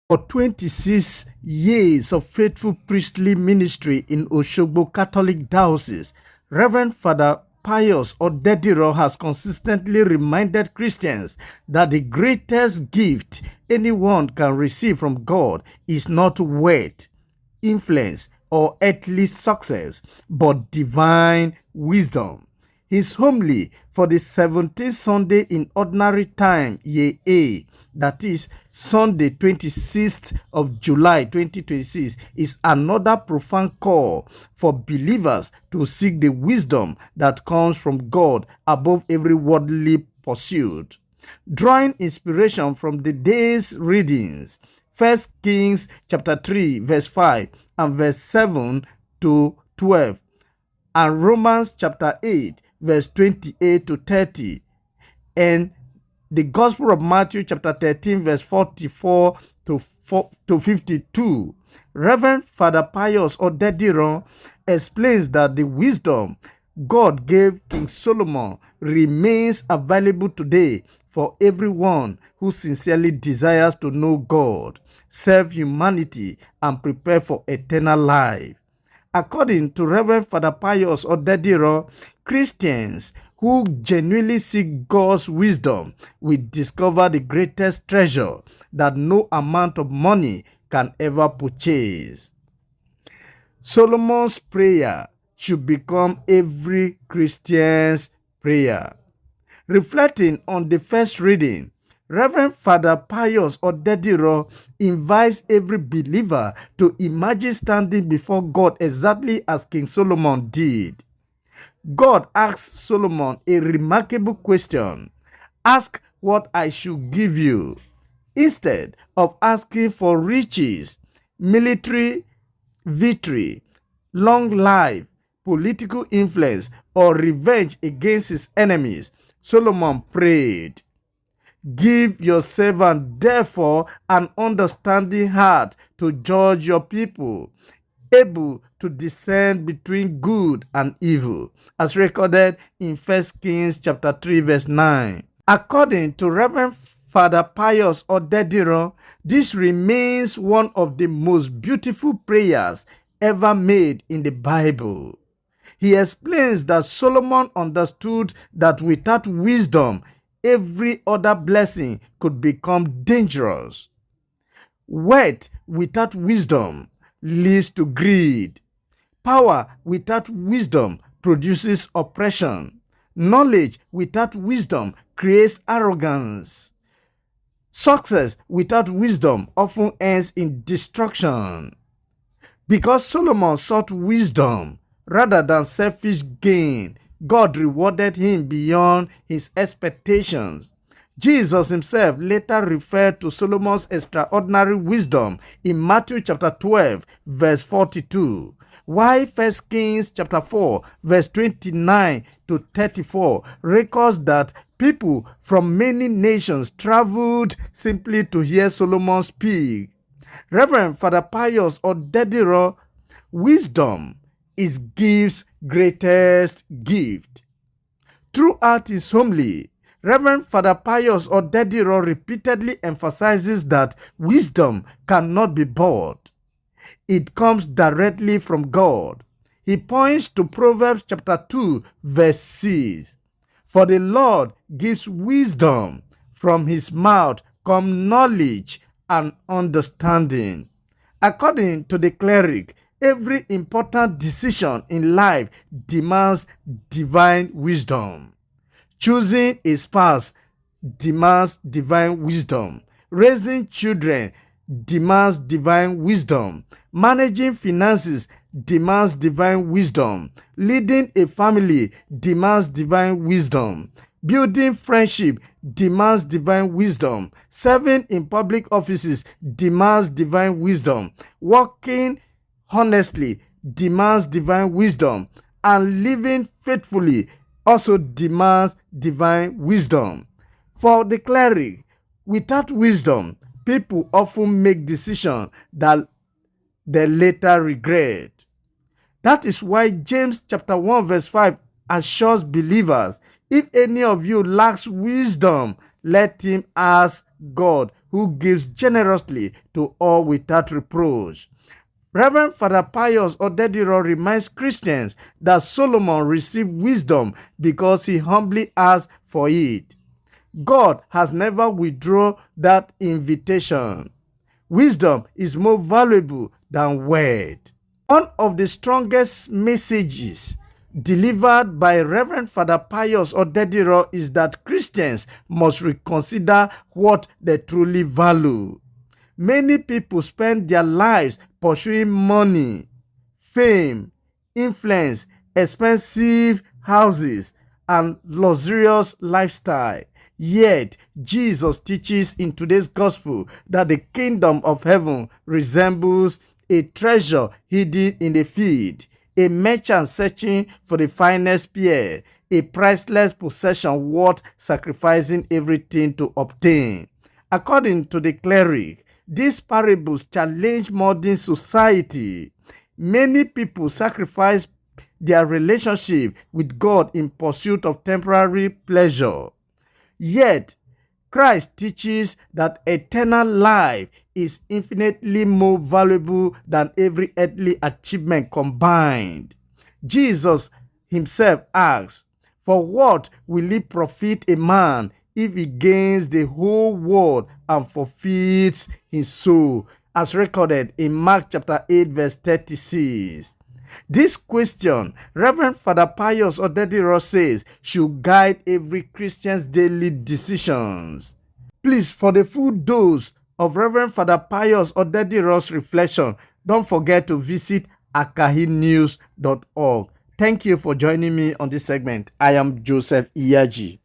For 26 years of faithful priestly ministry in Oshogbo Catholic Diocese, Reverend Father Pius Odediran has consistently reminded Christians that the greatest gift anyone can receive from God is not wealth, influence, or earthly success, but divine wisdom. His homily for the 17th Sunday in Ordinary Time, Year A, that is Sunday 26th of July 2026, is another profound call for believers to seek the wisdom that comes from God above every worldly pursuit. Drawing inspiration from the day's readings, 1 Kings chapter 3 verse 5 and verse 7 to 12, and Romans chapter 8 verse 28 to 30, and the Gospel of Matthew chapter 13 verse 44 to 52. Reverend Father Pius Odediran explains that the wisdom God gave King Solomon remains available today for everyone who sincerely desires to know God, serve humanity, and prepare for eternal life. According to Reverend Father Pius Odediran, Christians who genuinely seek God's wisdom will discover the greatest treasure that no amount of money can ever purchase. Solomon's prayer should become every Christian's prayer. Reflecting on the first reading, Reverend Father Pius Odediran invites every believer to imagine standing before God exactly as King Solomon did. God asked Solomon a remarkable question: "Ask what I should give you." Instead of asking for riches, military victory, long life, political influence, or revenge against his enemies, Solomon prayed, "Give your servant therefore an understanding heart to judge your people, able to discern between good and evil," as recorded in 1 Kings chapter 3 verse 9. According to Reverend Father Pius Odediran, this remains one of the most beautiful prayers ever made in the Bible. He explains that Solomon understood that without wisdom, every other blessing could become dangerous. Wealth without wisdom leads to greed. Power without wisdom produces oppression. Knowledge without wisdom creates arrogance. Success without wisdom often ends in destruction. Because Solomon sought wisdom rather than selfish gain, God rewarded him beyond his expectations. Jesus himself later referred to Solomon's extraordinary wisdom in Matthew chapter 12 verse 42. While 1 Kings chapter 4 verse 29 to 34 records that people from many nations traveled simply to hear Solomon speak. Reverend Father Pius Odediran, wisdom is gift's greatest gift. Throughout his homily, Reverend Father Pius Odediran repeatedly emphasizes that wisdom cannot be bought. It comes directly from God. He points to Proverbs chapter 2 verse 6. "For the Lord gives wisdom, from his mouth come knowledge and understanding." According to the cleric, every important decision in life demands divine wisdom. Choosing a spouse demands divine wisdom. Raising children demands divine wisdom. Managing finances demands divine wisdom. Leading a family demands divine wisdom. Building friendship demands divine wisdom. Serving in public offices demands divine wisdom. Working honestly demands divine wisdom. And living faithfully also demands divine wisdom. For the cleric, without wisdom, people often make decisions that they later regret. That is why James chapter 1 verse 5 assures believers, "If any of you lacks wisdom, let him ask God, who gives generously to all without reproach. Reverend Father Pius Odediran reminds Christians that Solomon received wisdom because he humbly asked for it. God has never withdrawn that invitation. Wisdom is more valuable than word. One of the strongest messages delivered by Reverend Father Pius Odediran is that Christians must reconsider what they truly value. Many people spend their lives pursuing money, fame, influence, expensive houses, and luxurious lifestyle. Yet, Jesus teaches in today's gospel that the kingdom of heaven resembles a treasure hidden in the field, a merchant searching for the finest pearl, a priceless possession worth sacrificing everything to obtain. According to the cleric, these parables challenge modern society. Many people sacrifice their relationship with God in pursuit of temporary pleasure. Yet, Christ teaches that eternal life is infinitely more valuable than every earthly achievement combined. Jesus himself asks, "For what will it profit a man if he gains the whole world and forfeits his soul?" as recorded in Mark chapter 8 verse 36. This question, Reverend Father Pius Odediran says, should guide every Christian's daily decisions. Please, for the full dose of Reverend Father Pius Odediran's reflection, don't forget to visit akahinews.org. Thank you for joining me on this segment. I am Joseph Iyaji.